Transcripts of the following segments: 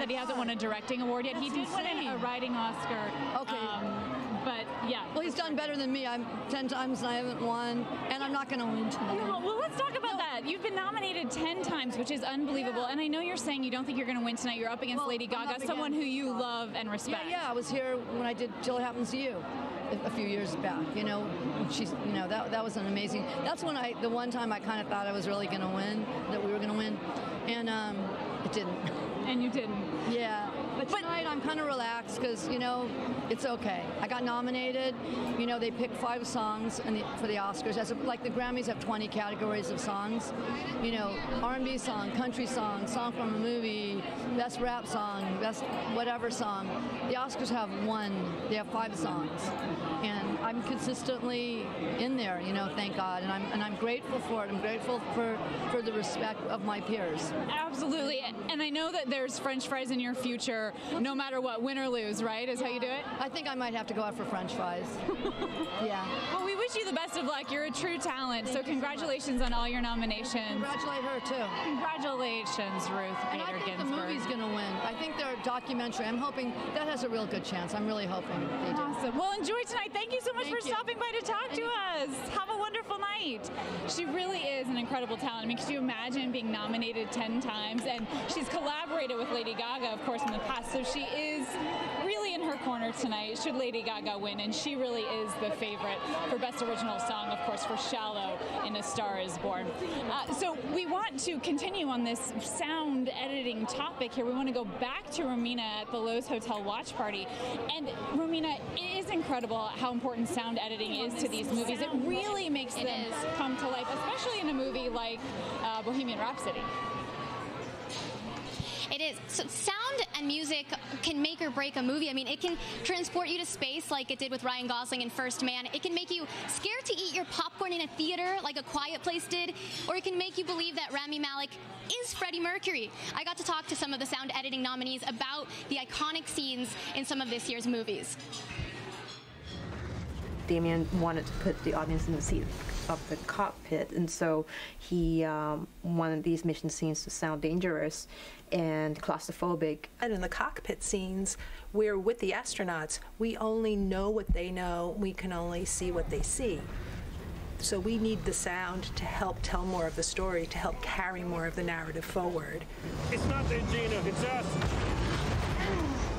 that he hasn't won a directing award yet. He did win a writing Oscar. Okay. But yeah. Well, he's done better than me. I'm 10 times and I haven't won, and I'm not going to win tonight. No, well, let's talk about that. You've been nominated 10 times, which is unbelievable. Yeah. And I know you're saying you don't think you're going to win tonight. You're up against Lady Gaga, someone who you love and respect. Yeah, I was here when I did Till It Happens to You a few years back. You know, she's, you know, that was an amazing. That's when the one time I kind of thought I was really going to win, that we were going to win, and it didn't. And you didn't. Yeah. But tonight I'm kind of relaxed because, you know, it's okay. I got nominated. You know, they picked 5 songs for the Oscars. Like the Grammys have 20 categories of songs. You know, R&B song, country song, song from a movie, best rap song, best whatever song. The Oscars have 1. They have 5 songs. And I'm consistently in there, you know, thank God. And I'm grateful for it. I'm grateful for the respect of my peers. Absolutely. And I know that there's French fries in your future, no matter what, win or lose, right? Is how you do it? I think I might have to go out for French fries. Yeah. Well, we wish you the best of luck. You're a true talent. So congratulations on all your nominations. Congratulate her, too. Congratulations, Ruth Bader Ginsburg. And I think the movie's going to win. I think their documentary, I'm hoping that has a real good chance. I'm really hoping they do. Awesome. Well, enjoy tonight. Thank you so much for stopping by to talk to us. Have a wonderful night. She really is an incredible talent. I mean, could you imagine being nominated 10 times? And she's collaborated with Lady Gaga, of course, in the past. So she is really in her corner tonight, should Lady Gaga win. And she really is the favorite for Best Original Song, of course, for Shallow in A Star Is Born. So we want to continue on this sound editing topic here. We want to go back to Romina at the Lowe's Hotel watch party. And Romina, it is incredible how important sound editing is to these movies. It really makes them come to life, especially in a movie like Bohemian Rhapsody. It is. So sound and music can make or break a movie. I mean, it can transport you to space like it did with Ryan Gosling in First Man. It can make you scared to eat your popcorn in a theater like A Quiet Place did, or it can make you believe that Rami Malek is Freddie Mercury. I got to talk to some of the sound editing nominees about the iconic scenes in some of this year's movies. Damien wanted to put the audience in the seat of the cockpit, and so he wanted these mission scenes to sound dangerous and claustrophobic. And in the cockpit scenes, we're with the astronauts. We only know what they know. We can only see what they see. So we need the sound to help tell more of the story, to help carry more of the narrative forward. It's nothing, Gina. It's us.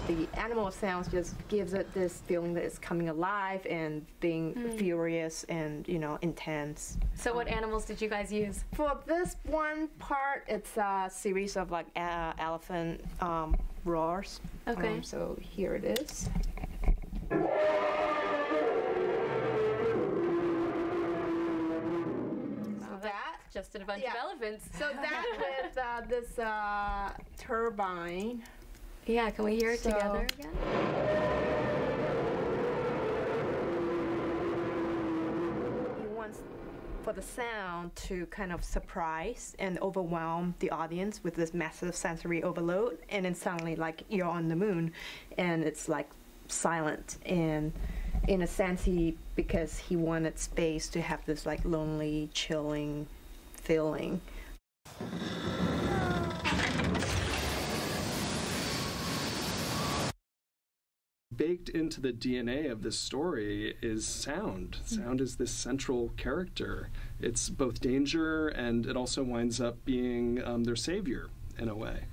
The animal sounds just gives it this feeling that it's coming alive and being furious and, you know, intense. So what animals did you guys use? For this one part, it's a series of like elephant roars. Okay. So here it is. Just a bunch of elephants. So that with this turbine. Yeah, can we hear it together again? He wants for the sound to kind of surprise and overwhelm the audience with this massive sensory overload, and then suddenly like you're on the moon and it's like silent, and in a sense because he wanted space to have this like lonely, chilling feeling. Baked into the DNA of this story is sound. Sound is this central character. It's both danger, and it also winds up being their savior in a way.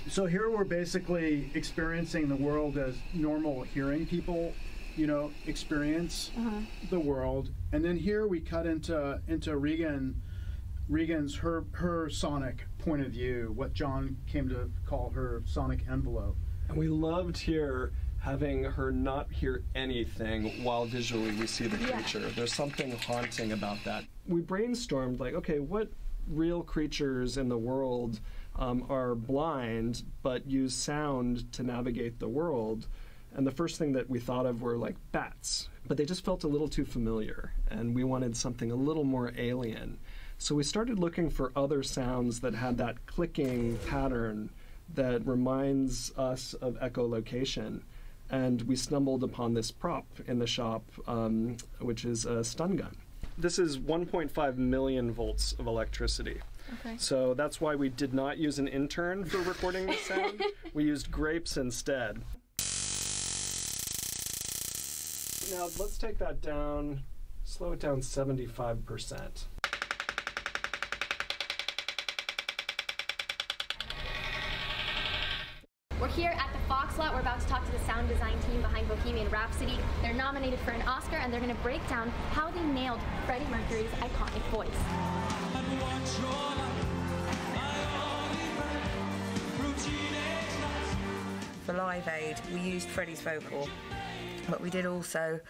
So here we're basically experiencing the world as normal hearing people, you know, experience the world. And then here we cut into Regan's her sonic point of view, what John came to call her sonic envelope. And we loved here having her not hear anything while visually we see the creature. Yeah. There's something haunting about that. We brainstormed like, okay, what real creatures in the world are blind but use sound to navigate the world? And the first thing that we thought of were like bats, but they just felt a little too familiar, and we wanted something a little more alien. So we started looking for other sounds that had that clicking pattern that reminds us of echolocation. And we stumbled upon this prop in the shop, which is a stun gun. This is 1.5 million volts of electricity. Okay. So that's why we did not use an intern for recording this sound. We used grapes instead. Now let's take that down, slow it down 75%. We're here at the Fox Lot. We're about to talk to the sound design team behind Bohemian Rhapsody. They're nominated for an Oscar, and they're going to break down how they nailed Freddie Mercury's iconic voice. For Live Aid, we used Freddie's vocal, but we did also,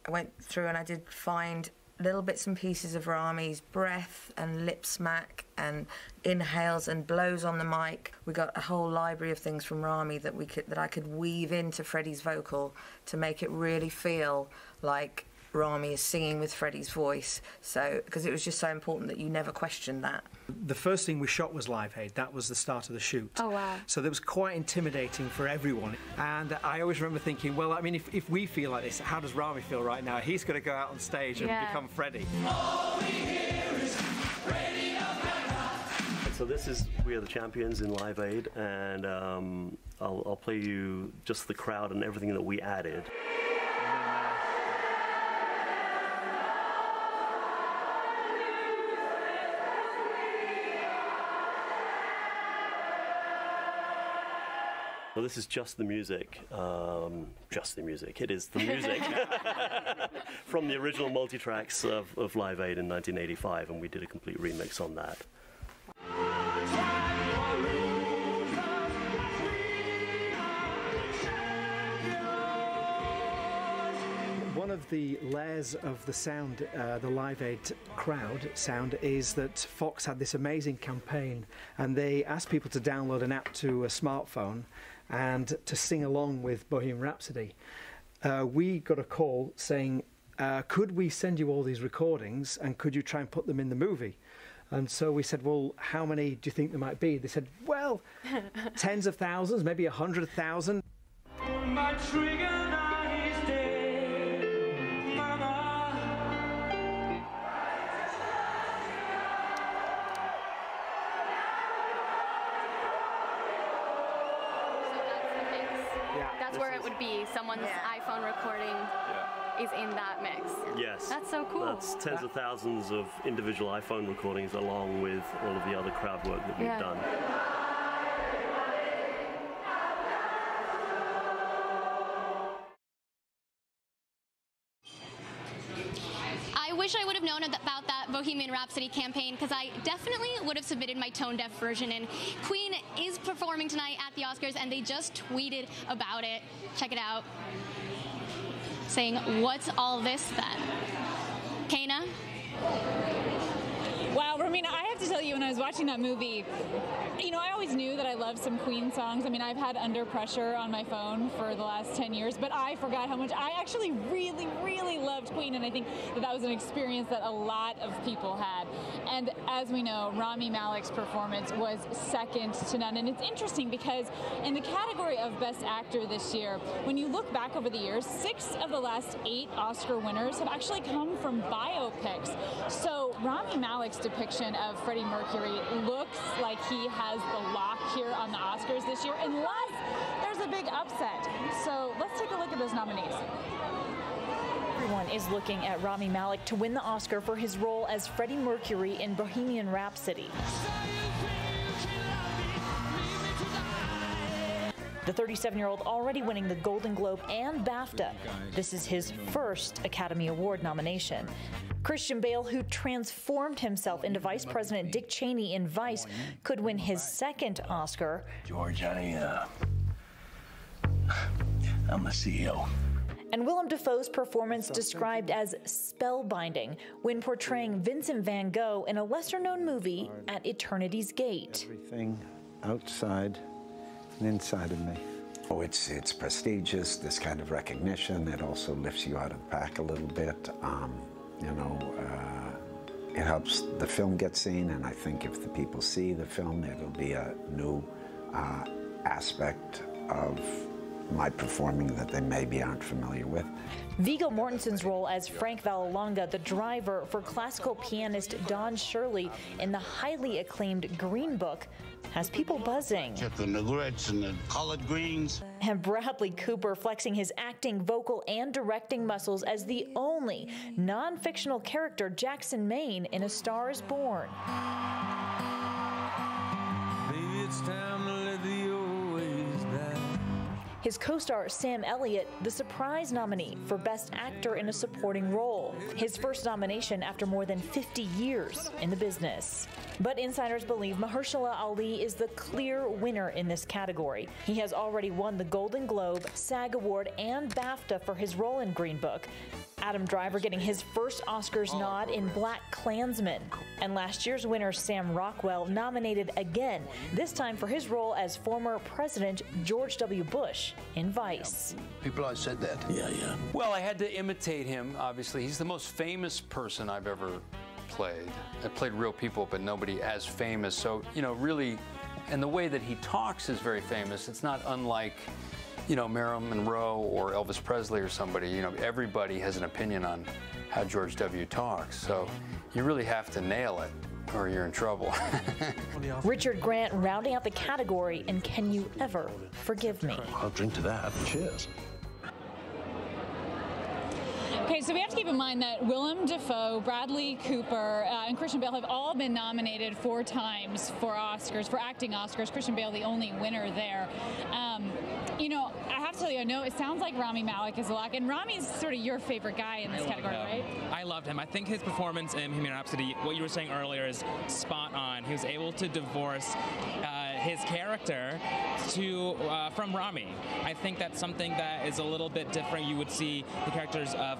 I went through and I did find little bits and pieces of Rami's breath and lip smack and inhales and blows on the mic. We got a whole library of things from Rami that I could weave into Freddie's vocal to make it really feel like Rami is singing with Freddie's voice. So, because it was just so important that you never questioned that. The first thing we shot was Live Aid. That was the start of the shoot. Oh, wow. So that was quite intimidating for everyone. And I always remember thinking, well, I mean, if we feel like this, how does Rami feel right now? He's going to go out on stage and become Freddie. All we hear is Freddie. So this is We Are the Champions in Live Aid, and I'll play you just the crowd and everything that we added. Well, this is just the music. Just the music. It is the music from the original multi-tracks of Live Aid in 1985, and we did a complete remix on that. One of the layers of the sound, the Live Aid crowd sound, is that Fox had this amazing campaign, and they asked people to download an app to a smartphone and to sing along with Bohemian Rhapsody. We got a call saying, could we send you all these recordings and could you try and put them in the movie? And so we said, well, how many do you think there might be? They said, well, tens of thousands, maybe 100,000. My trigger now is dead, mama. That's where it would be. Someone's iPhone recording is in that mix. Yes. That's so cool. That's tens of thousands of individual iPhone recordings along with all of the other crowd work that we've done. I wish I would have known about that Bohemian Rhapsody campaign, because I definitely would have submitted my tone-deaf version. And Queen is performing tonight at the Oscars, and they just tweeted about it. Check it out. Saying, what's all this then? Kana? Wow, Romina, I have to tell you, when I was watching that movie, you know, I always knew that I loved some Queen songs. I mean, I've had Under Pressure on my phone for the last 10 years, but I forgot how much I actually really, really loved Queen, and I think that was an experience that a lot of people had. And as we know, Rami Malek's performance was second to none. And it's interesting because in the category of Best Actor this year, when you look back over the years, 6 of the last 8 Oscar winners have actually come from biopics. So Rami Malek's depiction of Freddie Mercury looks like he has the lock here on the Oscars this year, unless there's a big upset. So let's take a look at those nominees. Everyone is looking at Rami Malek to win the Oscar for his role as Freddie Mercury in Bohemian Rhapsody. The 37-year-old already winning the Golden Globe and BAFTA. This is his first Academy Award nomination. Christian Bale, who transformed himself into Vice President Dick Cheney in Vice, could win his second Oscar. George, I'm the CEO. And Willem Dafoe's performance described as spellbinding when portraying Vincent van Gogh in a lesser-known movie, At Eternity's Gate. Everything outside and inside of me. Oh, it's prestigious, this kind of recognition. It also lifts you out of the pack a little bit. It helps the film get seen, and I think if the people see the film, it'll be a new aspect of my performing that they maybe aren't familiar with. Viggo Mortensen's role as Frank Vallelonga, the driver for classical pianist Don Shirley in the highly acclaimed Green Book, has people buzzing. Chicken nuggets and the collard greens. And Bradley Cooper flexing his acting, vocal, and directing muscles as the only non-fictional character Jackson Maine in A Star is Born. Baby, it's time to let the old ways die. His co-star Sam Elliott, the surprise nominee for Best Actor in a Supporting Role. His first nomination after more than 50 years in the business. But insiders believe Mahershala Ali is the clear winner in this category. He has already won the Golden Globe, SAG Award, and BAFTA for his role in Green Book. Adam Driver getting his first Oscars nod in Black Klansman. And last year's winner Sam Rockwell nominated again, this time for his role as former President George W. Bush in Vice. People always said that. Yeah. Well, I had to imitate him, obviously. He's the most famous person I've ever played. I played real people, but nobody as famous. So, really, and the way that he talks is very famous. It's not unlike, Marilyn Monroe or Elvis Presley or somebody. Everybody has an opinion on how George W. talks. So you really have to nail it or you're in trouble. Richard Grant rounding out the category in Can You Ever Forgive Me? I'll drink to that. Cheers. Okay, so we have to keep in mind that Willem Dafoe, Bradley Cooper, and Christian Bale have all been nominated 4 times for Oscars, for acting Oscars. Christian Bale, the only winner there. I have to tell you, I know it sounds like Rami Malek is a lock, and Rami's sort of your favorite guy in this category, right? I loved him. I think his performance in Bohemian Rhapsody, what you were saying earlier, is spot on. He was able to divorce his character from Rami. I think that's something that is a little bit different. You would see the characters of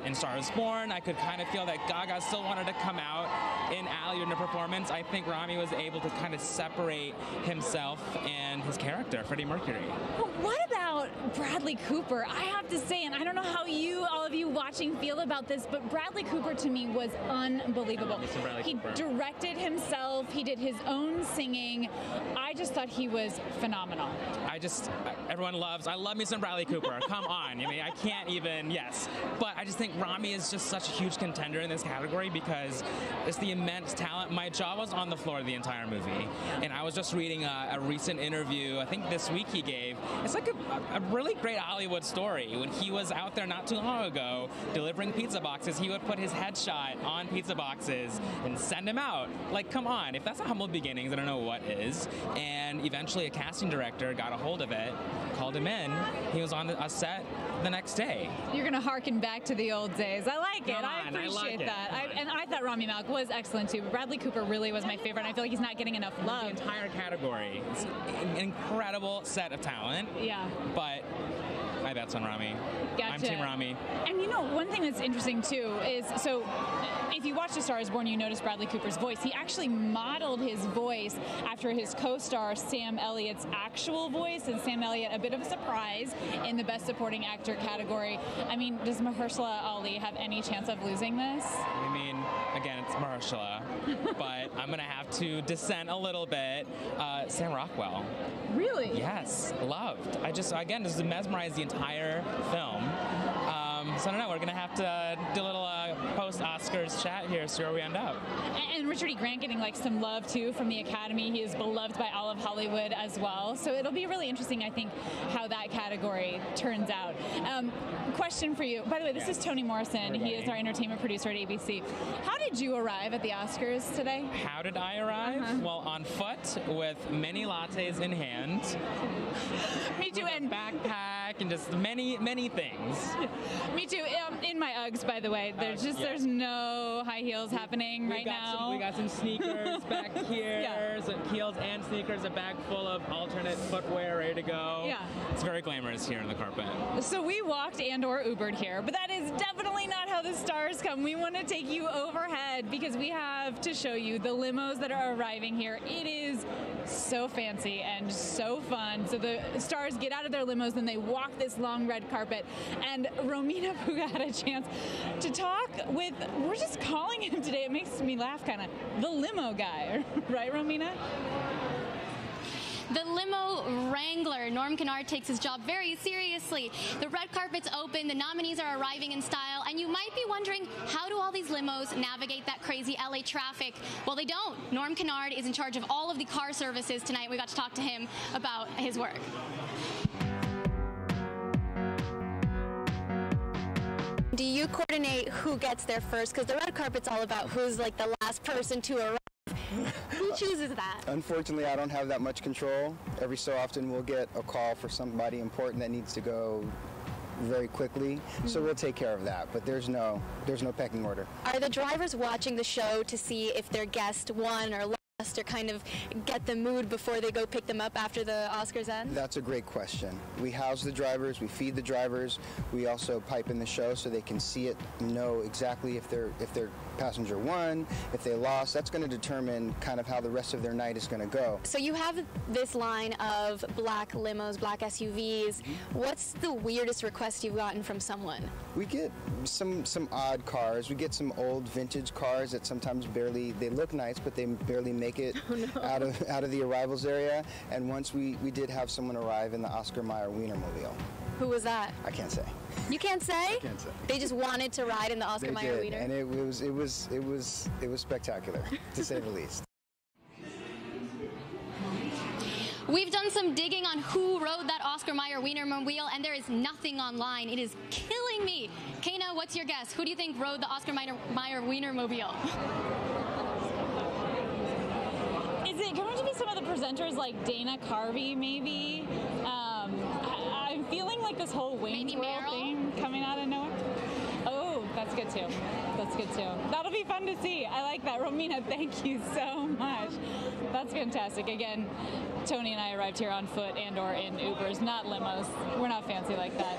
in Star is Born. I could kind of feel that Gaga still wanted to come out in Ali in the performance. I think Rami was able to kind of separate himself and his character, Freddie Mercury. But what about Bradley Cooper? I have to say, and I don't know how all of you watching feel about this, but Bradley Cooper to me was unbelievable. He directed himself. He did his own singing. I just thought he was phenomenal. I love me some Bradley Cooper. Come on. I can't even, yes. But I just think Rami is just such a huge contender in this category because it's the immense talent. My jaw was on the floor the entire movie. And I was just reading a recent interview, I think this week he gave. It's like a really great Hollywood story. When he was out there not too long ago delivering pizza boxes, he would put his headshot on pizza boxes and send them out. Like, come on. If that's a humble beginnings, I don't know what is. And eventually a casting director got a hold of it, called him in. He was on a set the next day. You're going to harken back to the old days. I like it. I appreciate that. And I thought Rami Malek was excellent too, but Bradley Cooper really was my favorite. And I feel like he's not getting enough love. The entire category. It's an incredible set of talent. Yeah. But my bet's on Rami. Gotcha. I'm Team Rami. And one thing that's interesting too is, so if you watch A Star is Born, you notice Bradley Cooper's voice. He actually modeled his voice after his co-star Sam Elliott's actual voice, and Sam Elliott, a bit of a surprise in the Best Supporting Actor category. Does Mahershala Ali have any chance of losing this? Again, it's Mahershala, but I'm going to have to dissent a little bit. Sam Rockwell. Really? Yes, loved. Just mesmerized the entire film. So I don't know, we're going to have to do a little post-Oscars chat here, see where we end up. And Richard E. Grant getting some love too from the Academy. He is beloved by all of Hollywood as well. So it'll be really interesting, I think, how that category turns out. Question for you. By the way, this is Toni Morrison. He is our entertainment producer at ABC. How did you arrive at the Oscars today? How did I arrive? Well, on foot with many lattes in hand. Me too. And backpack and just many, many things. Me too. In my Uggs, by the way. There's no high heels happening right now. We got some sneakers back here. Some heels and sneakers, a bag full of alternate footwear ready to go. Yeah. It's very glamorous here on the carpet. So we walked and/or Ubered here, but that is definitely not how the stars come. We want to take you overhead because we have to show you the limos that are arriving here. It is so fancy and so fun. So the stars get out of their limos, then they walk this long red carpet, and Romina Puga had a chance to talk with, we're just calling him today, it makes me laugh kind of, the limo guy, right, Romina? the limo wrangler. Norm Kennard takes his job very seriously. The red carpet's open, the nominees are arriving in style, and you might be wondering, how do all these limos navigate that crazy LA traffic? Well, they don't. Norm Kennard is in charge of all of the car services tonight. We got to talk to him about his work. Do you coordinate who gets there first? Because the red carpet's all about who's like the last person to arrive. Who chooses that? Unfortunately, I don't have that much control. Every so often we'll get a call for somebody important that needs to go very quickly, so we'll take care of that, but there's no pecking order. Are the drivers watching the show to see if their guest won or lost, or kind of get the mood before they go pick them up after the Oscars end? That's a great question. We house the drivers, we feed the drivers, we also pipe in the show so they can see it, know exactly if their passenger won, if they lost. That's going to determine kind of how the rest of their night is going to go. So you have this line of black limos, black SUVs. What's the weirdest request you've gotten from someone? We get some odd cars. We get some old vintage cars that sometimes barely, they look nice, but they barely make it out of the arrivals area. And once we did have someone arrive in the Oscar Mayer Wienermobile. Who was that? I can't say. You can't say? I can't say. They just wanted to ride in the Oscar Mayer Wiener. And it was spectacular, to say the least. We've done some digging on who rode that Oscar Mayer Wienermobile, and there is nothing online. It is killing me. Kana, what's your guess? Who do you think rode the Oscar Mayer Wienermobile? Is it going to be some of the presenters like Dana Carvey, maybe? I'm feeling like this whole Wayne's World thing coming out of nowhere. Oh, that's good too. That's good too. That'll be fun to see. I like that. Romina, thank you so much. That's fantastic. Again, Tony and I arrived here on foot and or in Ubers, not limos. We're not fancy like that.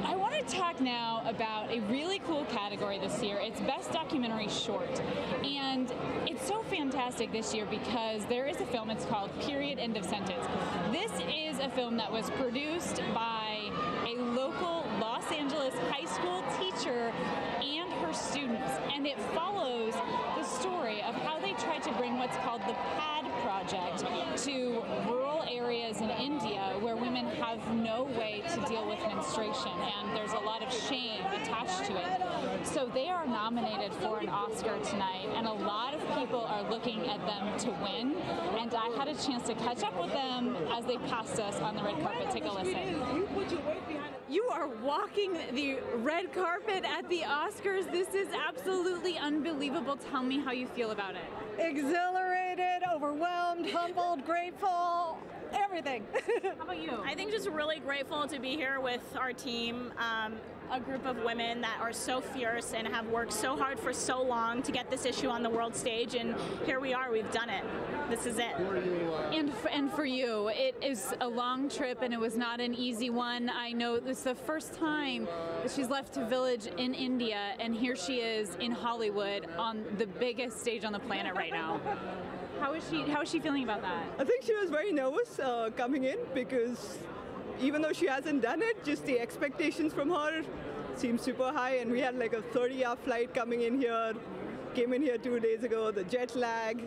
I want to talk now about a really cool category this year. It's Best Documentary Short. And it's so fantastic this year because there is a film, it's called Period, End of Sentence. This is a film that was produced by a local Los Angeles high school teacher and her students, and it follows the story of how they tried to bring what's called the PAD project to rural areas in India where women have no way to deal with menstruation, and there's a lot of shame attached to it. So they are nominated for an Oscar tonight, and a lot of people are looking at them to win, and I had a chance to catch up with them as they passed us on the red carpet. Take a listen. You are walking the red carpet at the Oscars. This is absolutely unbelievable. Tell me how you feel about it. Exhilarated, overwhelmed, humbled, grateful, everything. How about you? I think just really grateful to be here with our team, a group of women that are so fierce and have worked so hard for so long to get this issue on the world stage, and here we are, we've done it. This is it. And for you, it is a long trip and it was not an easy one. I know this is the first time that she's left a village in India, and here she is in Hollywood on the biggest stage on the planet right now. How is she feeling about that? I think she was very nervous coming in because even though she hasn't done it, just the expectations from her seem super high, and we had like a 30-hour flight coming in here, came in here 2 days ago, the jet lag.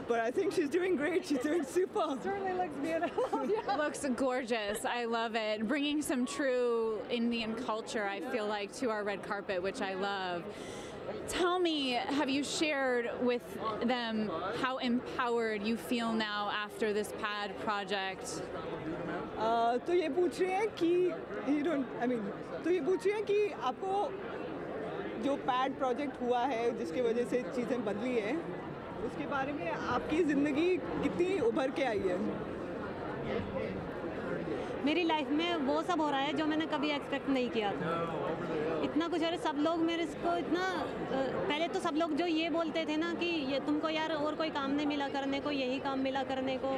But I think she's doing great. She's doing super. Certainly looks beautiful. Yeah. Looks gorgeous. I love it. Bringing some true Indian culture, I feel like, to our red carpet, which I love. Tell me, have you shared with them how empowered you feel now after this PAD project? तो ये पूछ रहे हैं कि तो ये पूछ रहे हैं कि आपको जो PAD प्रोजेक्ट हुआ है जिसकी वजह से चीज़ें बदली हैं उसके बारे में आपकी ज़िंदगी कितनी उभर के आई है? मेरी लाइफ में वो सब हो रहा है जो मैंने कभी एक्सपेक्ट नहीं किया था। इतना कुछ है, सब लोग मेरे को इतना पहले तो सब लोग जो ये बोलते थे ना कि ये तुमको यार और कोई काम नहीं मिला करने को, यही काम मिला करने को,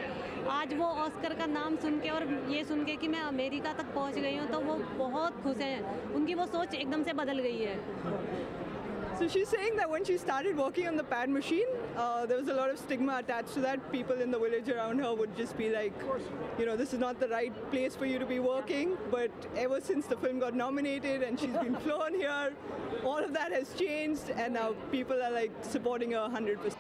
आज वो ऑस्कर का नाम सुन के और ये सुन के कि मैं अमेरिका तक पहुंच गई हूँ तो वो बहुत खुश हैं। उनकी वो सोच एकदम से बदल गई है। So she's saying that when she started working on the PAD machine, there was a lot of stigma attached to that. People in the village around her would just be like, you know, this is not the right place for you to be working. But ever since the film got nominated and she's been flown here, all of that has changed, and now people are like supporting her 100%.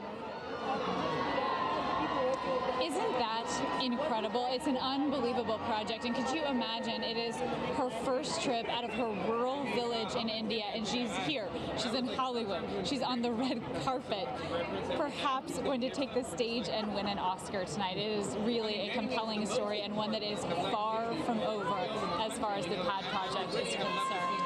Isn't that incredible? It's an unbelievable project, and could you imagine, it is her first trip out of her rural village in India, and she's here. She's in Hollywood. She's on the red carpet, perhaps going to take the stage and win an Oscar tonight. It is really a compelling story, and one that is far from over as far as the PAD project is concerned.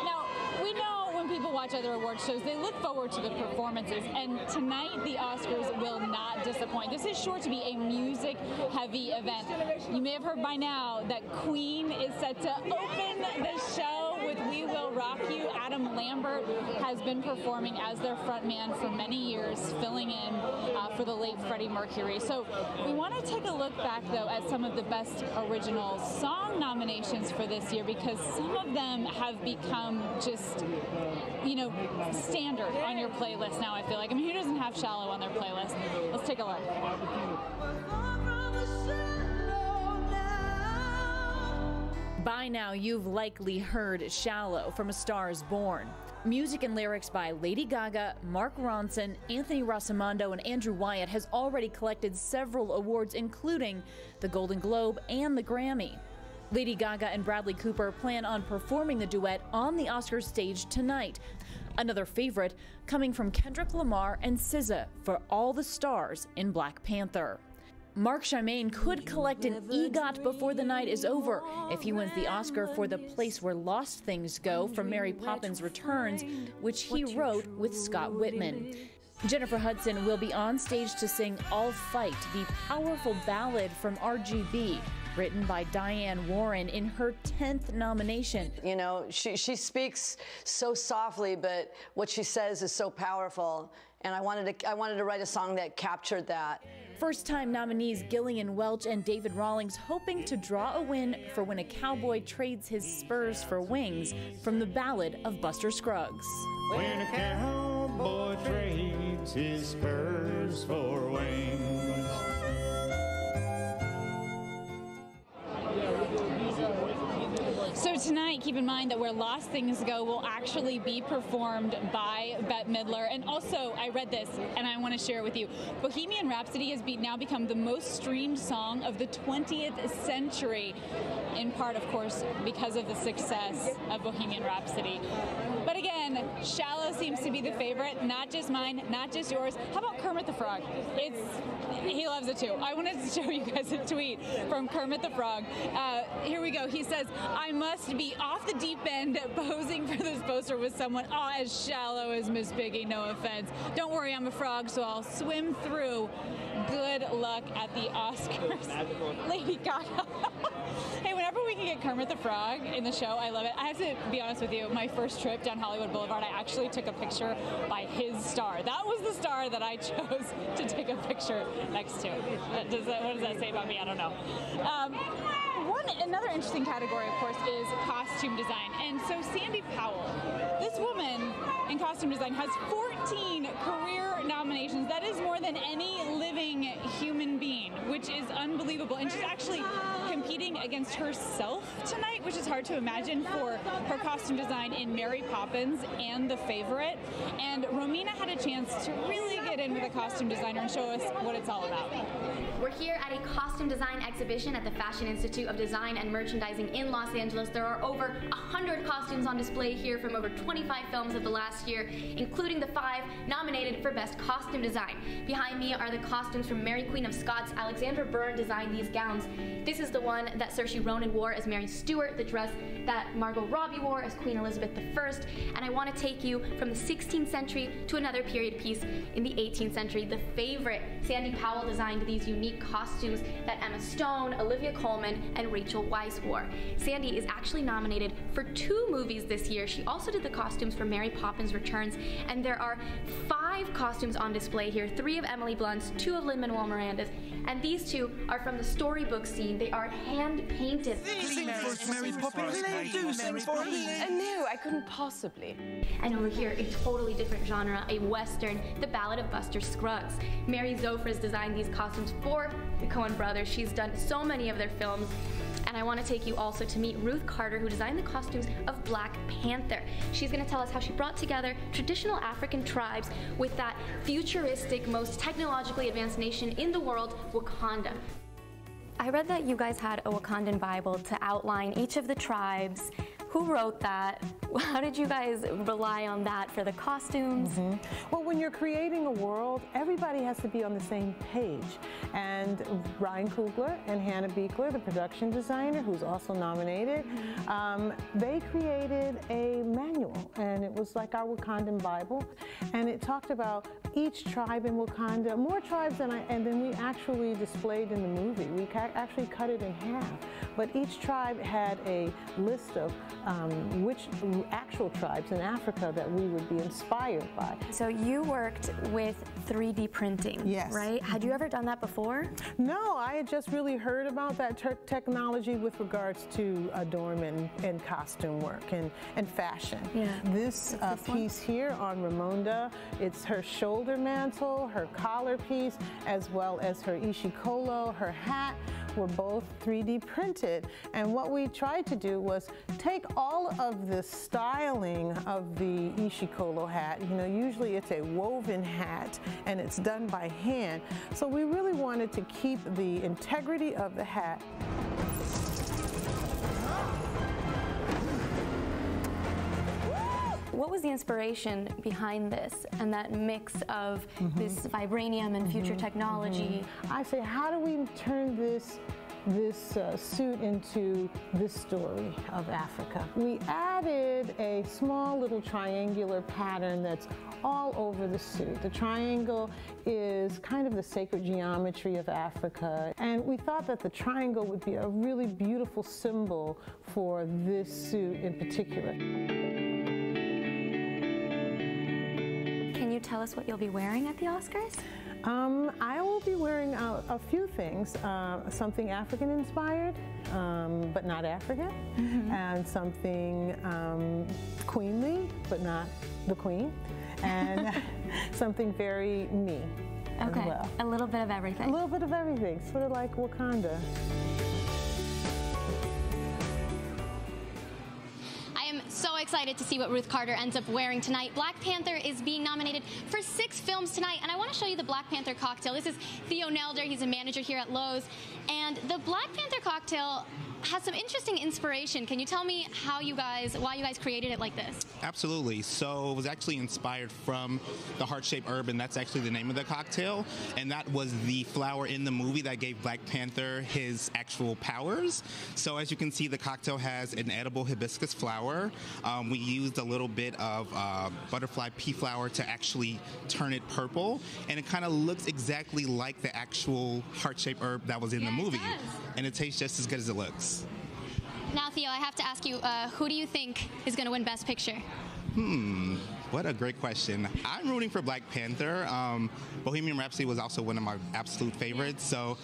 Now, we know when people watch other award shows, they look forward to the performances, and tonight the Oscars will not disappoint. This is sure to be a music-heavy event. You may have heard by now that Queen is set to open the show with We Will Rock You. Adam Lambert has been performing as their frontman for many years, filling in for the late Freddie Mercury. So we want to take a look back, though, at some of the best original song nominations for this year, because some of them have become just, you know, standard on your playlist now, I feel like. I mean, who doesn't have Shallow on their playlist? Let's take a look. By now, you've likely heard Shallow from A Star Is Born. Music and lyrics by Lady Gaga, Mark Ronson, Anthony Rossimondo, and Andrew Wyatt has already collected several awards, including the Golden Globe and the Grammy. Lady Gaga and Bradley Cooper plan on performing the duet on the Oscars stage tonight. Another favorite coming from Kendrick Lamar and SZA for All the Stars in Black Panther. Mark Shyamalan could collect an EGOT before the night is over if he wins the Oscar for The Place Where Lost Things Go from Mary Poppins Returns, which he wrote with Scott Whitman. Jennifer Hudson will be on stage to sing I'll Fight, the powerful ballad from RGB, written by Diane Warren in her 10th nomination. You know, she speaks so softly, but what she says is so powerful. And I wanted to write a song that captured that. First-time nominees Gillian Welch and David Rawlings hoping to draw a win for When a Cowboy Trades His Spurs for Wings from the Ballad of Buster Scruggs. When a cowboy trades his spurs for wings. So tonight, keep in mind that Where Lost Things Go will actually be performed by Bette Midler. And also, I read this, and I want to share it with you. Bohemian Rhapsody has now become the most streamed song of the 20th century, in part, of course, because of the success of Bohemian Rhapsody. But again, Shallow seems to be the favorite, not just mine, not just yours. How about Kermit the Frog? He loves it too. I wanted to show you guys a tweet from Kermit the Frog. Here we go. He says, I must be off the deep end posing for this poster with someone as shallow as Miss Piggy, no offense. Don't worry, I'm a frog, so I'll swim through. Good luck at the Oscars. Lady Gaga. Hey, whenever we can get Kermit the Frog in the show, I love it. I have to be honest with you, my first trip down Hollywood Boulevard, I actually took a picture by his star. That was the star that I chose to take a picture next to. What does that say about me? I don't know. Another interesting category, of course, is costume design. And so Sandy Powell, this woman in costume design, has 14 career nominations. That is more than any living human being, which is unbelievable. And she's actually competing against herself tonight, which is hard to imagine, for her costume design in Mary Poppins and The Favorite. And Romina had a chance to really get in with a costume designer and show us what it's all about. We're here at a costume design exhibition at the Fashion Institute of Design and Merchandising in Los Angeles. There are over 100 costumes on display here from over 25 films of the last year, including the 5 nominated for Best Costume Design. Behind me are the costumes from Mary Queen of Scots. Alexandra Byrne designed these gowns. This is the one that Saoirse Ronan wore as Mary Stuart, the dress that Margot Robbie wore as Queen Elizabeth I. And I want to take you from the 16th century to another period piece in the 18th century. The Favorite. Sandy Powell designed these unique costumes that Emma Stone, Olivia Colman, and Rachel Weisz wore. Sandy is actually nominated for 2 movies this year. She also did the costumes for Mary Poppins Returns, and there are 5 costumes on display here, 3 of Emily Blunt's, 2 of Lin-Manuel Miranda's, and these 2 are from the storybook scene. They are hand-painted. Sing for us, Mary Poppins. Do sing for us. No, I couldn't possibly. And over here, a totally different genre, a Western, The Ballad of Buster Scruggs. Mary Zofres designed these costumes for the Coen brothers. She's done so many of their films. And I want to take you also to meet Ruth Carter, who designed the costumes of Black Panther. She's going to tell us how she brought together traditional African tribes with that futuristic, most technologically advanced nation in the world, Wakanda. I read that you guys had a Wakandan Bible to outline each of the tribes. Who wrote that? How did you guys rely on that for the costumes? Well, when you're creating a world, everybody has to be on the same page. And Ryan Coogler and Hannah Beekler, the production designer, who's also nominated, they created a manual, and it was like our Wakandan Bible, and it talked about each tribe in Wakanda, more tribes than we actually displayed in the movie. We actually cut it in half, but each tribe had a list of which actual tribes in Africa that we would be inspired by. So you worked with 3D printing, yes, right? Had you ever done that before? No, I had just really heard about that technology with regards to adornment and costume work and fashion. Yeah. This piece here on Ramonda, it's her shoulder mantle, her collar piece, as well as her ishikolo, her hat, were both 3D printed. And what we tried to do was take all of the styling of the ishikolo hat. You know, usually it's a woven hat and it's done by hand. So we really wanted to keep the integrity of the hat. What was the inspiration behind this and that mix of this vibranium and future technology? I say, how do we turn this suit into this story of Africa? We added a small little triangular pattern that's all over the suit. The triangle is kind of the sacred geometry of Africa, and we thought that the triangle would be a really beautiful symbol for this suit in particular. Can you tell us what you'll be wearing at the Oscars? I will be wearing a few things, something African inspired, but not African, and something queenly, but not the queen, and something very me as well. A little bit of everything. A little bit of everything, sort of like Wakanda. So excited to see what Ruth Carter ends up wearing tonight. Black Panther is being nominated for 6 films tonight, and I want to show you the Black Panther cocktail. This is Theo Nelder. He's a manager here at Lowe's, and the Black Panther cocktail has some interesting inspiration. Can you tell me why you guys created it like this? Absolutely. So it was actually inspired from the heart-shaped herb, and that's actually the name of the cocktail. And that was the flower in the movie that gave Black Panther his actual powers. So as you can see, the cocktail has an edible hibiscus flower. We used a little bit of butterfly pea flower to actually turn it purple. And it kind of looks exactly like the actual heart-shaped herb that was in the movie. And it tastes just as good as it looks. Now, Theo, I have to ask you, who do you think is going to win Best Picture? What a great question. I'm rooting for Black Panther. Bohemian Rhapsody was also one of my absolute favorites, so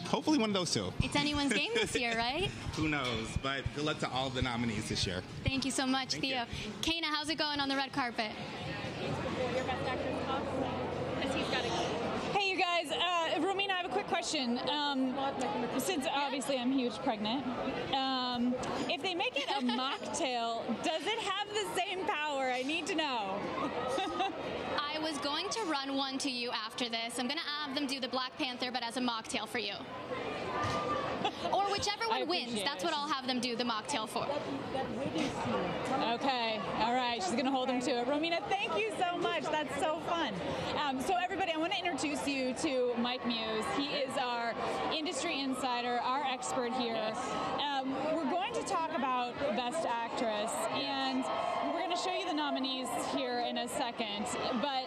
hopefully one of those two. It's anyone's game this year, right? Who knows, but good luck to all of the nominees this year. Thank you so much, Theo. Kana, how's it going on the red carpet? Your Best Actress talk, because he's got to go. Hey, you guys. Romina, I have a quick question. Since obviously I'm huge pregnant, if they make it a mocktail, does it have the same power? I need to know. I was going to run one to you after this. I'm going to have them do the Black Panther, but as a mocktail for you. Or whichever one wins, that's what I'll have them do the mocktail for. Okay, all right, she's gonna hold him to it. Romina, thank you so much, that's so fun. So everybody, I wanna introduce you to Mike Muse. He is our industry insider, our expert here. Yes. We're going to talk about Best Actress, and we're gonna show you the nominees here in a second. But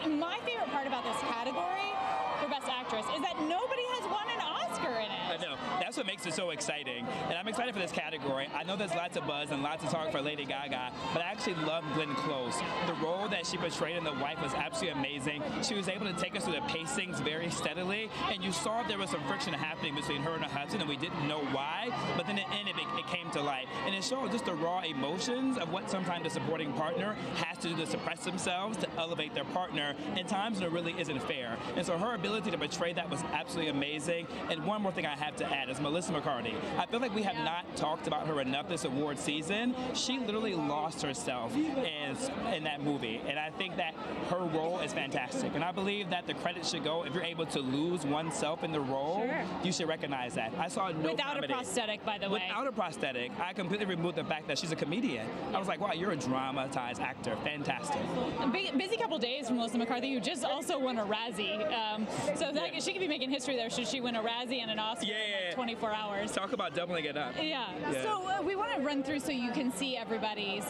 my favorite part about this category for Best Actress is that nobody has won an Oscar in it. I know. That's what makes it so exciting. And I'm excited for this category. I know there's lots of buzz and lots of talk for Lady Gaga, but I actually love Glenn Close. The role that she portrayed in The Wife was absolutely amazing. She was able to take us through the pacings very steadily, and you saw there was some friction happening between her and her husband, and we didn't know why, but then in the end it came to light. And it showed just the raw emotions of what sometimes the supporting partner has to do to suppress themselves to elevate their partner in times when it really isn't fair. And so her ability to portray that was absolutely amazing. And one more thing I have have to add is Melissa McCarthy. I feel like we have not talked about her enough this award season. She literally lost herself in that movie, and I think that her role is fantastic. And I believe that the credit should go, if you're able to lose oneself in the role, you should recognize that. I saw no Without comedy. a prosthetic, by the way. Without a prosthetic, I completely removed the fact that she's a comedian. I was like, wow, you're a dramatized actor. Fantastic. A busy couple days for Melissa McCarthy, who just also won a Razzie. So that, she could be making history there should she win a Razzie and an Oscar in like 24 hours. Talk about doubling it up. Yeah. So we want to run through so you can see everybody's,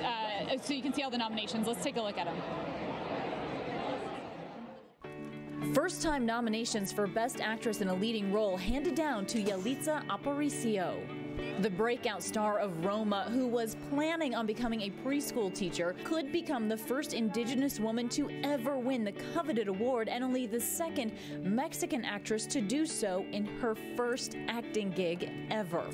so you can see all the nominations. Let's take a look at them. First-time nominations for Best Actress in a Leading Role handed down to Yalitza Aparicio. The breakout star of Roma, who was planning on becoming a preschool teacher, could become the first Indigenous woman to ever win the coveted award and only the second Mexican actress to do so in her first acting gig ever.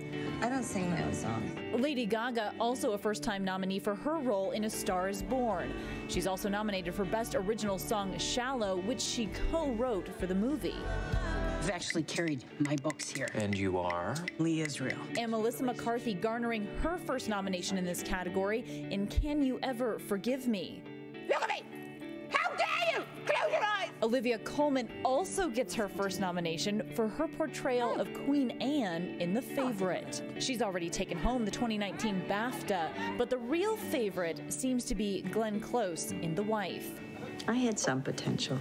I don't sing my own songs. Lady Gaga, also a first-time nominee for her role in A Star is Born. She's also nominated for Best Original Song Shallow, which she co-wrote for the movie. I've actually carried my books here. And you are? Lee Israel. And Melissa McCarthy garnering her first nomination in this category in Can You Ever Forgive Me? Look at me! How dare you! Close your eyes! Olivia Colman also gets her first nomination for her portrayal of Queen Anne in The Favorite. She's already taken home the 2019 BAFTA, but the real favorite seems to be Glenn Close in The Wife. I had some potential.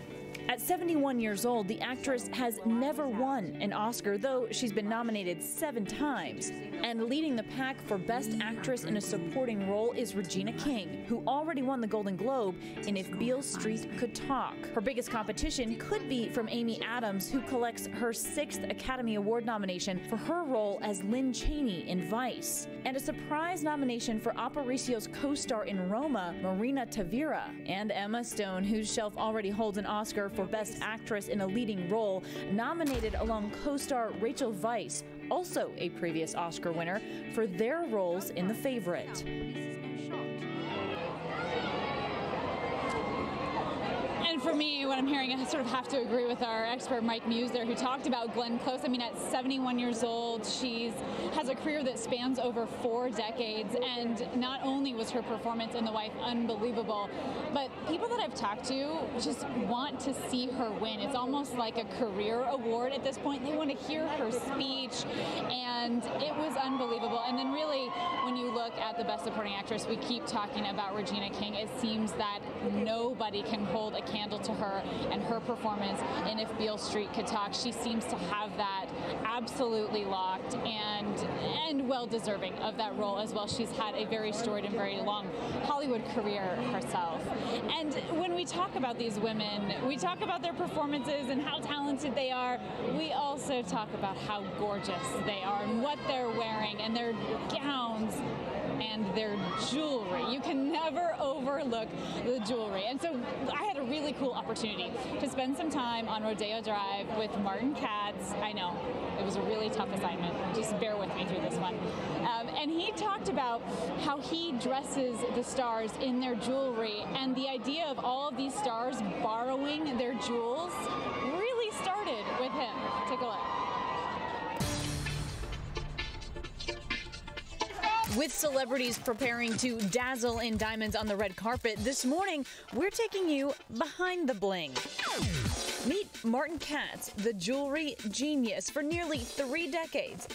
At 71 years old, the actress has never won an Oscar, though she's been nominated 7 times. And leading the pack for Best Actress in a Supporting Role is Regina King, who already won the Golden Globe in If Beale Street Could Talk. Her biggest competition could be from Amy Adams, who collects her 6th Academy Award nomination for her role as Lynn Chaney in Vice. And a surprise nomination for Aparicio's co-star in Roma, Marina Tavira. And Emma Stone, whose shelf already holds an Oscar for Best Actress in a Leading Role, nominated along co-star Rachel Weisz, also a previous Oscar winner, for their roles in The Favorite. And for me, what I'm hearing, I sort of have to agree with our expert Mike Muse there, who talked about Glenn Close. I mean, at 71 years old, she has a career that spans over 4 decades, and not only was her performance in The Wife unbelievable, but people that I've talked to just want to see her win. It's almost like a career award at this point. They want to hear her speech, and it was unbelievable. And then really, when you look at the Best Supporting Actress, we keep talking about Regina King. It seems that nobody can hold a candle to her and her performance in If Beale Street Could Talk. She seems to have that absolutely locked, and well deserving of that role as well. She's had a very storied and very long Hollywood career herself. And when we talk about these women, we talk about their performances and how talented they are. We also talk about how gorgeous they are and what they're wearing and their gowns and their jewelry. You can never overlook the jewelry. And so I had a really cool opportunity to spend some time on Rodeo Drive with Martin Katz. I know, it was a really tough assignment. Just bear with me through this one. And he talked about how he dresses the stars in their jewelry, and the idea of all of these stars borrowing their jewels really started with him. Take a look. With celebrities preparing to dazzle in diamonds on the red carpet, this morning we're taking you behind the bling. Meet Martin Katz, the jewelry genius for nearly 3 decades.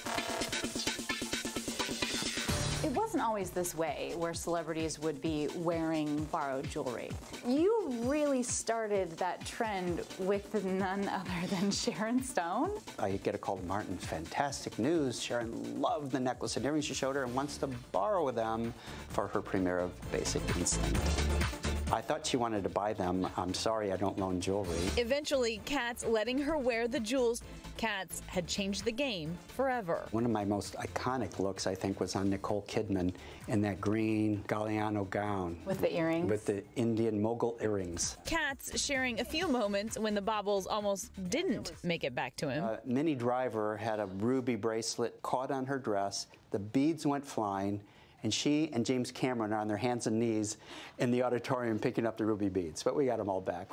It wasn't always this way, where celebrities would be wearing borrowed jewelry. You really started that trend with none other than Sharon Stone. I get a call to Martin, fantastic news. Sharon loved the necklace and earrings she showed her and wants to borrow them for her premiere of Basic Instinct. I thought she wanted to buy them. I'm sorry, I don't loan jewelry. Eventually, Katz letting her wear the jewels. Katz had changed the game forever. One of my most iconic looks, I think, was on Nicole Kidman in that green Galliano gown. With the earrings? With the Indian mogul earrings. Katz sharing a few moments when the baubles almost didn't make it back to him. Minnie Driver had a ruby bracelet caught on her dress. The beads went flying, and she and James Cameron are on their hands and knees in the auditorium picking up the ruby beads, but we got them all back.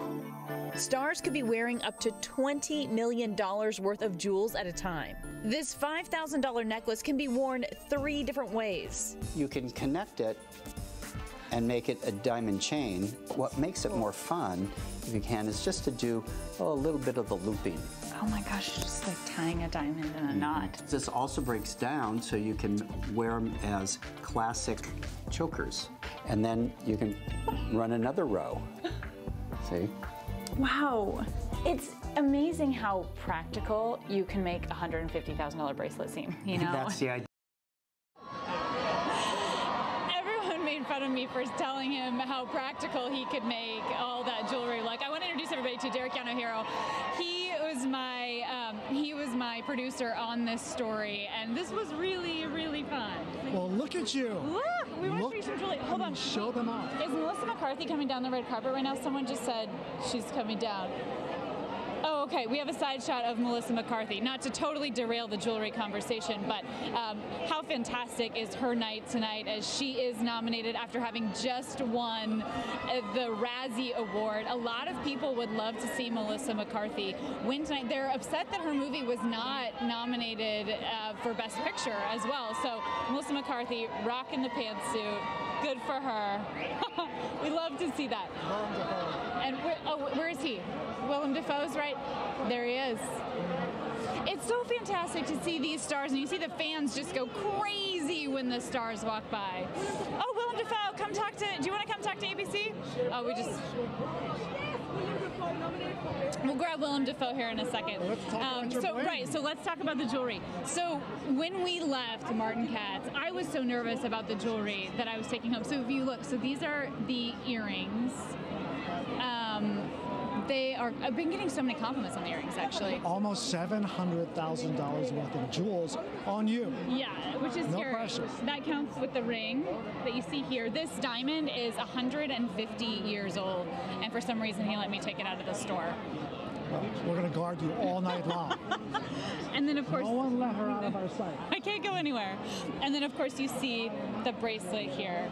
Stars could be wearing up to $20 million worth of jewels at a time. This $5,000 necklace can be worn 3 different ways. You can connect it and make it a diamond chain. What makes it more fun, if you can, is just to do a little bit of the looping. Oh my gosh, it's just like tying a diamond in a knot. This also breaks down so you can wear them as classic chokers. And then you can run another row. See? Wow. It's amazing how practical you can make a $150,000 bracelet seem, you know? That's the idea. Made fun of me for telling him how practical he could make all that jewelry. Like, I want to introduce everybody to Derek Yanohiro. He was my producer on this story, and this was really, really fun. Well, look at you. Look, we want to see some jewelry. Hold on. Show them off. Is Melissa McCarthy coming down the red carpet right now? Someone just said she's coming down. Oh, okay. We have a side shot of Melissa McCarthy. Not to totally derail the jewelry conversation, but how fantastic is her night tonight as she is nominated after having just won the Razzie Award. A lot of people would love to see Melissa McCarthy win tonight. They're upset that her movie was not nominated for Best Picture as well. So Melissa McCarthy rocking the pantsuit. Good for her. We love to see that. And where is he? Willem Dafoe's right there. He is. It's so fantastic to see these stars, and you see the fans just go crazy when the stars walk by. Oh, Willem Dafoe, come talk to. Do you want to come talk to ABC? Oh, we just. We'll grab Willem Dafoe here in a second. So let's talk about the jewelry. So when we left Martin Katz, I was so nervous about the jewelry that I was taking home. So if you look, so these are the earrings. I've been getting so many compliments on the earrings, actually. Almost $700,000 worth of jewels on you. Yeah, which is no pressure. That counts with the ring that you see here. This diamond is 150 years old, and for some reason he let me take it out of the store. Well, we're going to guard you all night long. And then, of course, no one let her out of our sight. I can't go anywhere. And then, of course, you see the bracelet here.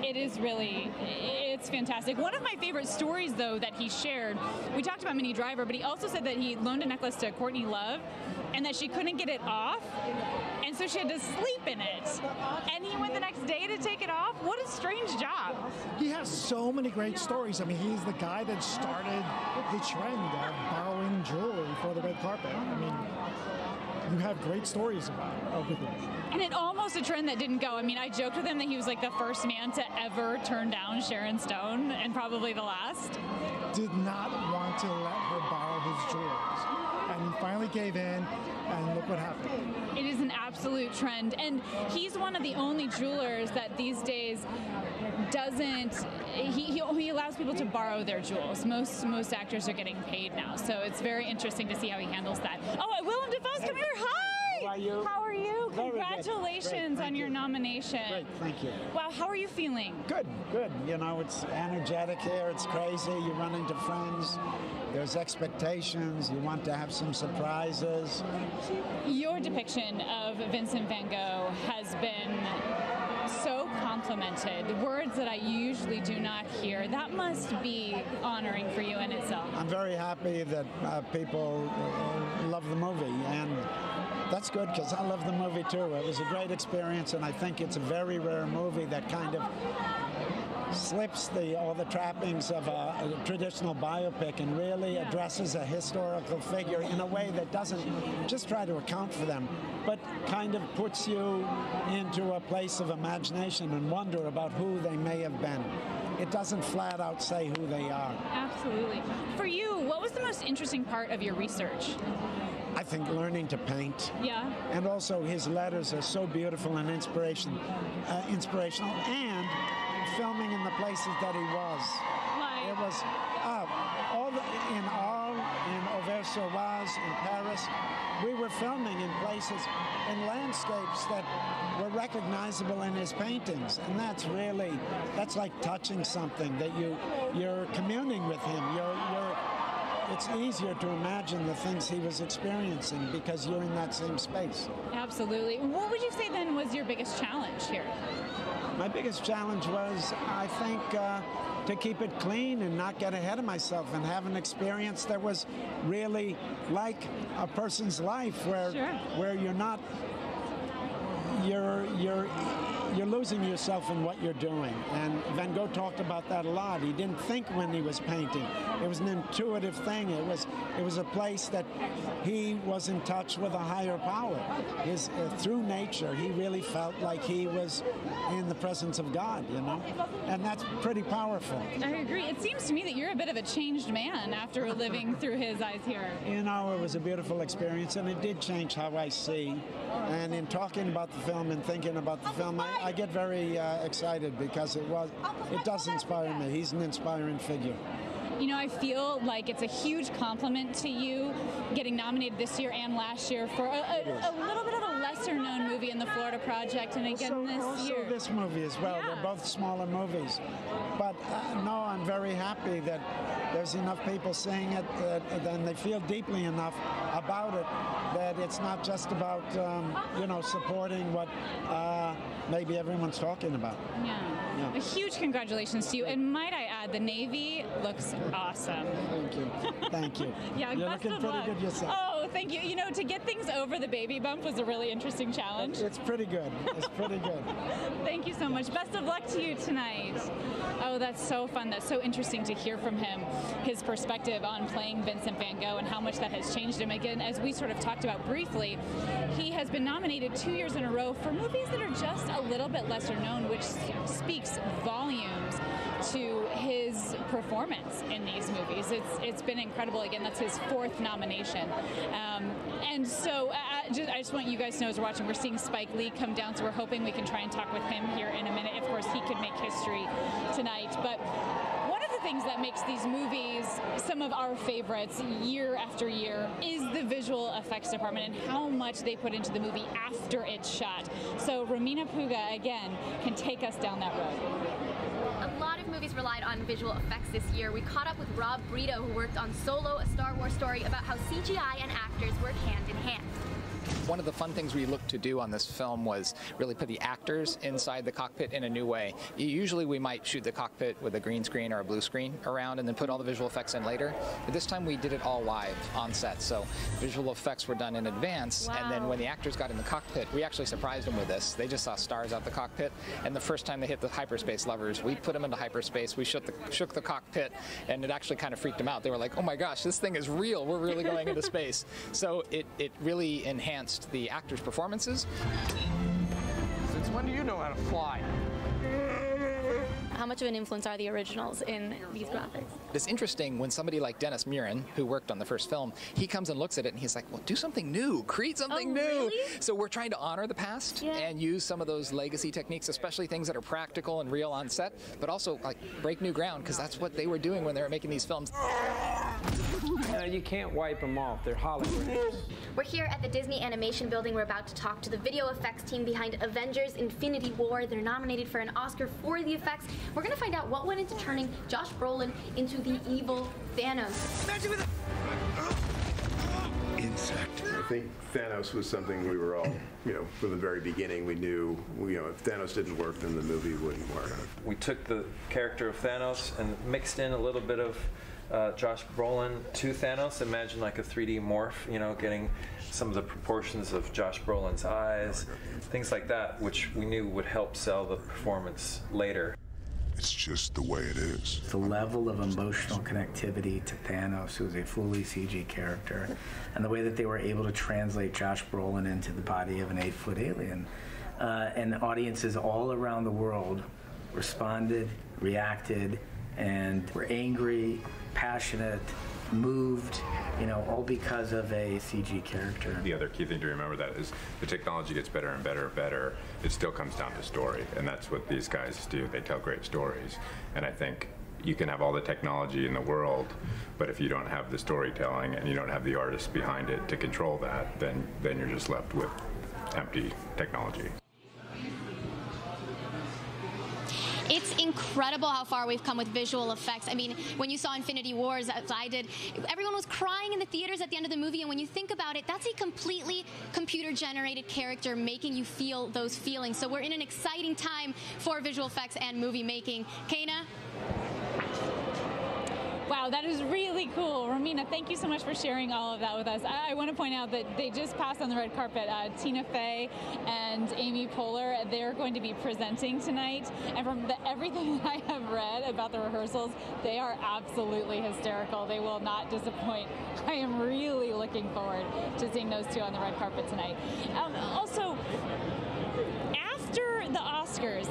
It's fantastic. One of my favorite stories, though, that he shared, we talked about Minnie Driver, but he also said that he loaned a necklace to Courtney Love and that she couldn't get it off, and so she had to sleep in it. And he went the next day to take it off. What a strange job. He has so many great stories. I mean, he's the guy that started the trend of borrowing jewelry for the red carpet. I mean, you have great stories about it. And it almost a trend that didn't go. I mean, I joked with him that he was like the first man to ever turn down Sharon Stone, and probably the last. Did not want to let her borrow his jewels. And he finally gave in, and look what happened. It is an absolute trend. And he's one of the only jewelers that these days doesn't, he allows people to borrow their jewels. Most actors are getting paid now, so it's very interesting to see how he handles that. Oh, Willem Dafoe's come here. Hi! How are you? How are you? Very Congratulations on your nomination. Great, thank you. Wow, how are you feeling? Good. You know, it's energetic here. It's crazy. You run into friends. There's expectations. You want to have some surprises. Your depiction of Vincent van Gogh has been so complimented. Words that I usually do not hear. That must be honoring for you in itself. I'm very happy that people love the movie, and that's good because I love the movie too. It was a great experience, and I think it's a very rare movie that kind of slips all the trappings of a traditional biopic and really addresses a historical figure in a way that doesn't just try to account for them, but kind of puts you into a place of imagination and wonder about who they may have been. It doesn't flat out say who they are. Absolutely. For you, what was the most interesting part of your research? I think learning to paint. Yeah. And also his letters are so beautiful and inspirational, and filming in the places that he was. Like? It was in Auvers-sur-Oise, in Paris. We were filming in places, in landscapes that were recognizable in his paintings, and that's like touching something that you're communing with him. it's easier to imagine the things he was experiencing because you're in that same space. Absolutely. What would you say then was your biggest challenge here? My biggest challenge was, I think, to keep it clean and not get ahead of myself and have an experience that was really like a person's life, where you're not, you're losing yourself in what you're doing. And Van Gogh talked about that a lot. He didn't think when he was painting. It was an intuitive thing. It was a place that he was in touch with a higher power. Through nature, he really felt like he was in the presence of God, you know? And that's pretty powerful. I agree. It seems to me that you're a bit of a changed man after living through his eyes here. You know, it was a beautiful experience, and it did change how I see. And in talking about the film and thinking about the film, I get very excited because it does inspire me. He's an inspiring figure. You know, I feel like it's a huge compliment to you getting nominated this year and last year for a little bit of a lesser-known movie in the Florida Project, and again this year. Also this movie as well. Yeah. They're both smaller movies. But no, I'm very happy that there's enough people seeing it, and they feel deeply enough about it that it's not just about, you know, supporting what maybe everyone's talking about. Yeah. A huge congratulations to you, and might I add, the Navy looks awesome. Thank you. Thank you. Yeah, you're best looking of pretty luck. good yourself. Oh, thank you. You know, to get things over the baby bump was a really interesting challenge. It's pretty good. It's pretty good. Thank you so much. Best of luck to you tonight. Oh, that's so fun. That's so interesting to hear from him, his perspective on playing Vincent van Gogh and how much that has changed him. Again, as we sort of talked about briefly, he has been nominated 2 years in a row for movies that are just a little bit lesser known, which speaks volumes to his performance in these movies. It's been incredible. Again, that's his 4th nomination. And so I just want you guys to know, as we're watching, we're seeing Spike Lee come down, so we're hoping we can try and talk with him here in a minute. Of course, he could make history tonight. But one of the things that makes these movies some of our favorites year after year is the visual effects department and how much they put into the movie after it's shot. So Romina Puga, again, can take us down that road. A lot of movies relied on visual effects this year. We caught up with Rob Brito, who worked on Solo, a Star Wars story about how CGI and actors work hand in hand. One of the fun things we looked to do on this film was really put the actors inside the cockpit in a new way. Usually we might shoot the cockpit with a green screen or a blue screen around and then put all the visual effects in later. But this time we did it all live on set. So visual effects were done in advance. Wow. And then when the actors got in the cockpit, we actually surprised them with this. They just saw stars out the cockpit. And the first time they hit the hyperspace levers, we put them into hyperspace. We shook the cockpit, and it actually kind of freaked them out. They were like, oh my gosh, this thing is real. We're really going into space. So it really enhanced the actors' performances. Since when do you know how to fly? How much of an influence are the originals in these graphics? It's interesting when somebody like Dennis Muren, who worked on the first film, he comes and looks at it and he's like, well, do something new, create something new. Really? So we're trying to honor the past and use some of those legacy techniques, especially things that are practical and real on set, but also like break new ground, because that's what they were doing when they were making these films. You can't wipe them off. They're holograms. We're here at the Disney Animation Building. We're about to talk to the video effects team behind Avengers: Infinity War. They're nominated for an Oscar for the effects. We're going to find out what went into turning Josh Brolin into the evil Thanos. Insect. I think Thanos was something we were all, from the very beginning, we knew, if Thanos didn't work, then the movie wouldn't work. We took the character of Thanos and mixed in a little bit of Josh Brolin to Thanos. Imagine like a 3D morph, getting some of the proportions of Josh Brolin's eyes, things like that, which we knew would help sell the performance later. It's just the way it is. The level of emotional connectivity to Thanos, who is a fully CG character, and the way that they were able to translate Josh Brolin into the body of an 8-foot alien. And audiences all around the world responded, reacted, and were angry, passionate, moved, all because of a CG character. The other key thing to remember that is the technology gets better and better and better. It still comes down to story, and that's what these guys do. They tell great stories. And I think you can have all the technology in the world, but if you don't have the storytelling and you don't have the artists behind it to control that, then you're just left with empty technology. It's incredible how far we've come with visual effects. I mean, when you saw Infinity Wars, as I did, everyone was crying in the theaters at the end of the movie, and when you think about it, that's a completely computer-generated character making you feel those feelings. So we're in an exciting time for visual effects and movie making. Kana? Wow, that is really cool. Romina, thank you so much for sharing all of that with us. I want to point out that they just passed on the red carpet. Tina Fey and Amy Poehler, they're going to be presenting tonight. And from everything that I have read about the rehearsals, they are absolutely hysterical. They will not disappoint. I am really looking forward to seeing those two on the red carpet tonight. Also, after the Oscars,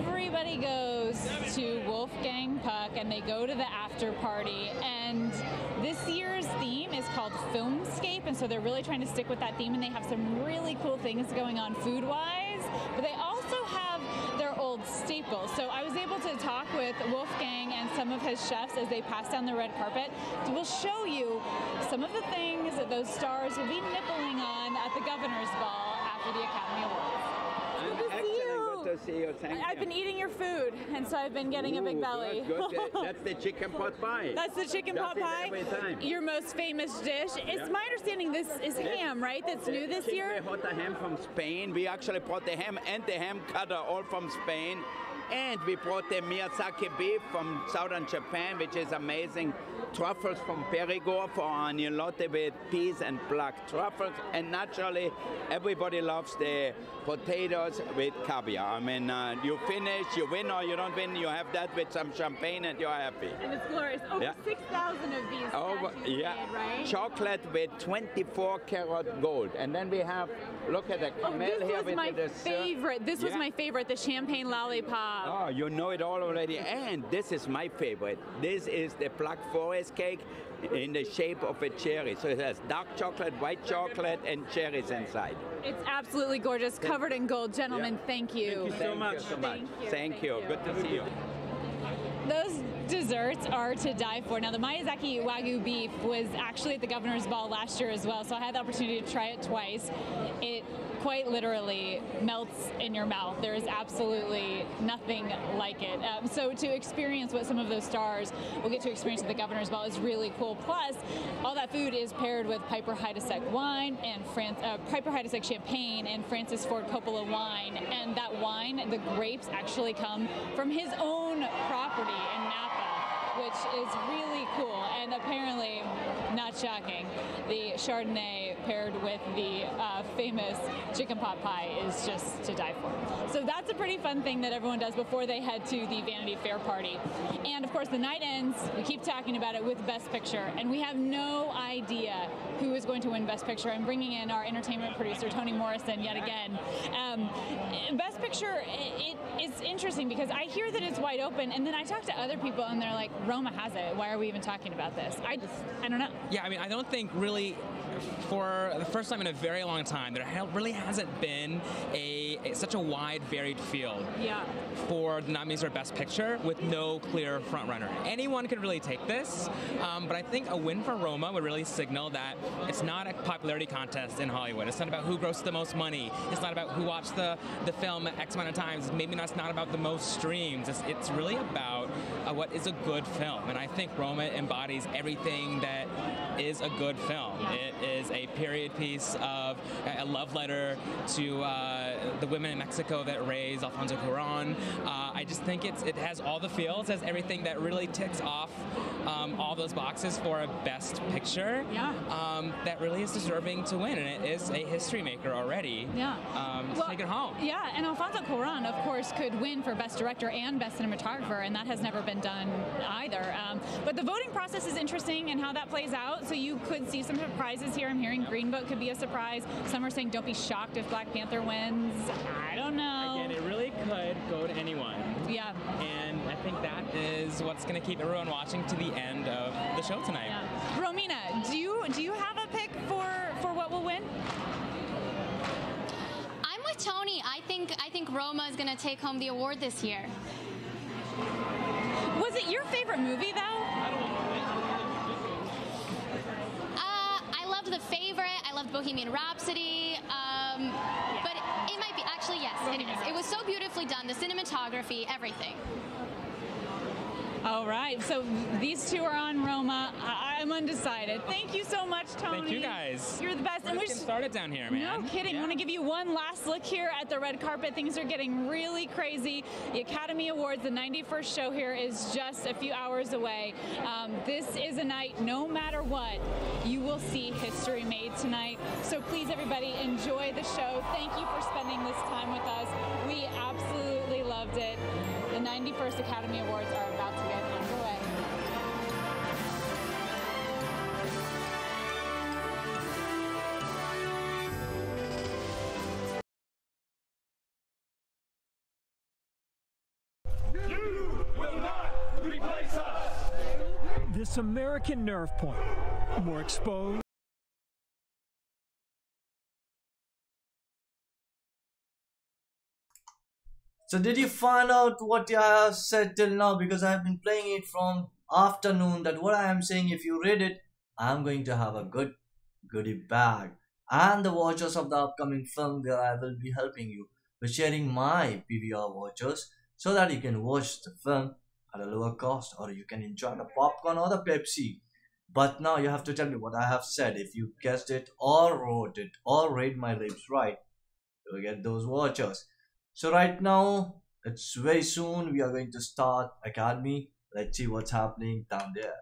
everybody goes to Wolfgang Puck and they go to the after party, and this year's theme is called Filmscape, and so they're really trying to stick with that theme, and they have some really cool things going on food-wise, but they also have their old staples. So I was able to talk with Wolfgang and some of his chefs as they pass down the red carpet. So we'll show you some of the things that those stars will be nibbling on at the Governor's Ball after the Academy Awards. Good to see you. Thank you. I've been eating your food, and so I've been getting a big belly. Good. That's the chicken pot pie. That's the chicken pot pie. Every time. Your most famous dish. It's my understanding this is ham, right? That's new this year. We brought the ham from Spain. We actually brought the ham and the ham cutter all from Spain. And we brought the Miyazaki beef from southern Japan, which is amazing. Truffles from Perigord for agnolotte with peas and black truffles. And naturally, everybody loves the potatoes with caviar. I mean, you finish, you win or you don't win, you have that with some champagne and you're happy. And it's glorious. Over 6,000 of these statues made, right? Chocolate with 24-karat gold. And then we have, look at the camel here with the dessert. This was my favorite, the champagne lollipop. Oh, you know it all already. And this is my favorite. This is the Black Forest cake in the shape of a cherry. So it has dark chocolate, white chocolate, and cherries inside. It's absolutely gorgeous, covered in gold. Gentlemen, thank you. Thank you so much. Thank you. Good to see you. Those desserts are to die for. Now, the Miyazaki Wagyu beef was actually at the Governor's Ball last year as well, so I had the opportunity to try it twice. It quite literally melts in your mouth. There is absolutely nothing like it. So to experience what some of those stars will get to experience at the Governor's Ball is really cool. Plus, all that food is paired with Piper Heidsieck wine and Piper Heidsieck champagne and Francis Ford Coppola wine. And that wine, the grapes actually come from his own property in Napa, which is really cool. And apparently, not shocking, the Chardonnay paired with the famous chicken pot pie is just to die for. So that's a pretty fun thing that everyone does before they head to the Vanity Fair party. And of course, the night ends, we keep talking about it, with Best Picture. And we have no idea who is going to win Best Picture. I'm bringing in our entertainment producer, Tony Morrison, yet again. Best Picture, it's interesting because I hear that it's wide open, and then I talk to other people and they're like, Roma has it. Why are we even talking about this? I don't know. Yeah, I mean, I don't think really, for the first time in a very long time, there really hasn't been such a wide, varied field for the nominees for Best Picture with no clear frontrunner. Anyone could really take this, but I think a win for Roma would really signal that it's not a popularity contest in Hollywood. It's not about who grossed the most money. It's not about who watched the film X amount of times. Maybe it's not about the most streams. It's really about what is a good film, and I think Roma embodies everything that is a good film. It is a period piece of a love letter to the women in Mexico that raised Alfonso Cuarón. I just think it has all the feels, has everything that really ticks off all those boxes for a Best Picture that really is deserving to win, and it is a history maker already. Take it home. Yeah, and Alfonso Cuarón, of course, could win for Best Director and Best Cinematographer, and that has never been done either. But the voting process is interesting and how that plays out, so you could see some surprises here. I'm hearing Green Book could be a surprise. Some are saying don't be shocked if Black Panther wins. I don't know. Again, it really could go to anyone. Yeah. And I think that is what's going to keep everyone watching to the end of the show tonight. Yeah. Romina, do you have a pick for what will win? I'm with Tony. I think Roma is going to take home the award this year. Was it your favorite movie, though? I loved The Favorite. I loved Bohemian Rhapsody. But it might be, actually, yes. It is. It was so beautifully done. The cinematography, everything. All right, so these two are on Roma. I'm undecided. Thank you so much, Tony. Thank you guys. You're the best. We're just getting started down here, man. No kidding. I want to give you one last look here at the red carpet. Things are getting really crazy. The Academy Awards, the 91st show here is just a few hours away. This is a night, no matter what, you will see history made tonight. So please, everybody, enjoy the show. Thank you for spending this time with us. We absolutely loved it. The 91st Academy Awards are about to get underway. You will not replace us. This American nerve point, more exposed. So did you find out what I have said till now? Because I have been playing it from afternoon, that what I am saying, if you read it, I am going to have a good goodie bag. And the vouchers of the upcoming film where I will be helping you with sharing my PVR vouchers so that you can watch the film at a lower cost, or you can enjoy the popcorn or the Pepsi. But now you have to tell me what I have said. If you guessed it or wrote it or read my lips right, you'll get those vouchers. So right now, it's very soon we are going to start Academy. Let's see what's happening down there.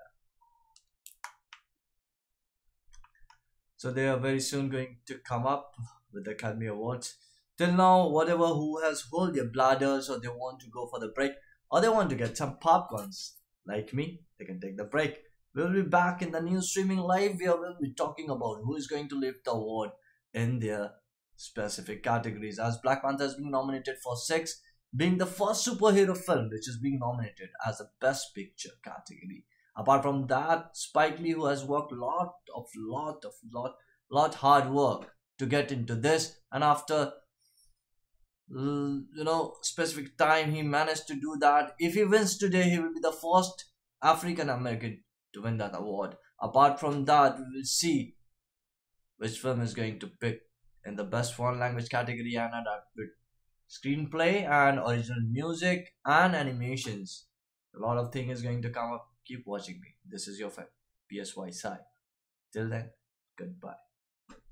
So they are very soon going to come up with the Academy Awards. Till now, whatever who has hold their bladders, or they want to go for the break, or they want to get some popcorns, like me, they can take the break. We'll be back in the new streaming live where we'll be talking about who is going to lift the award in their specific categories, as Black Panther has been nominated for 6, being the first superhero film which is being nominated as a Best Picture category. Apart from that, Spike Lee, who has worked lot hard work to get into this, and after specific time he managed to do that. If he wins today, he will be the first African American to win that award. Apart from that, we will see which film is going to pick in the best foreign language category and adapted screenplay and original music and animations. A lot of things is going to come up. Keep watching me. This is your friend PSY Sai. Till then, goodbye.